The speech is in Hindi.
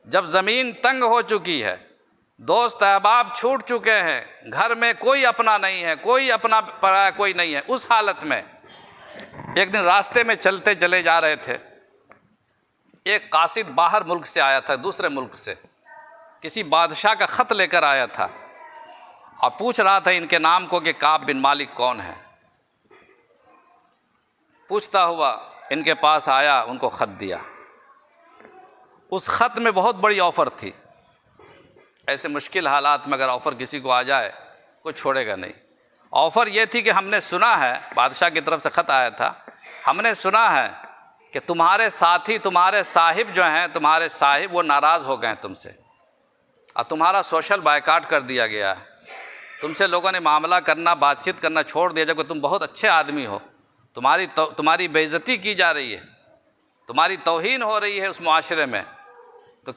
जब ज़मीन तंग हो चुकी है, दोस्त अहबाब छूट चुके हैं, घर में कोई अपना नहीं है, कोई अपना पराया कोई नहीं है, उस हालत में एक दिन रास्ते में चलते चले जा रहे थे। एक कासिद बाहर मुल्क से आया था, दूसरे मुल्क से किसी बादशाह का ख़त लेकर आया था और पूछ रहा था इनके नाम को कि काब बिन मालिक कौन है। पूछता हुआ इनके पास आया, उनको ख़त दिया। उस ख़त में बहुत बड़ी ऑफ़र थी। ऐसे मुश्किल हालात में अगर ऑफ़र किसी को आ जाए कोई छोड़ेगा नहीं। ऑफ़र ये थी कि हमने सुना है, बादशाह की तरफ से ख़त आया था, हमने सुना है कि तुम्हारे साथी, तुम्हारे साहिब जो हैं, तुम्हारे साहिब वो नाराज़ हो गए हैं तुमसे और तुम्हारा सोशल बायकाट कर दिया गया है। तुमसे लोगों ने मामला करना, बातचीत करना छोड़ दिया, जबकि तुम बहुत अच्छे आदमी हो। तुम्हारी बेइज्जती की जा रही है, तुम्हारी तौहीन हो रही है उस मुआशरे में।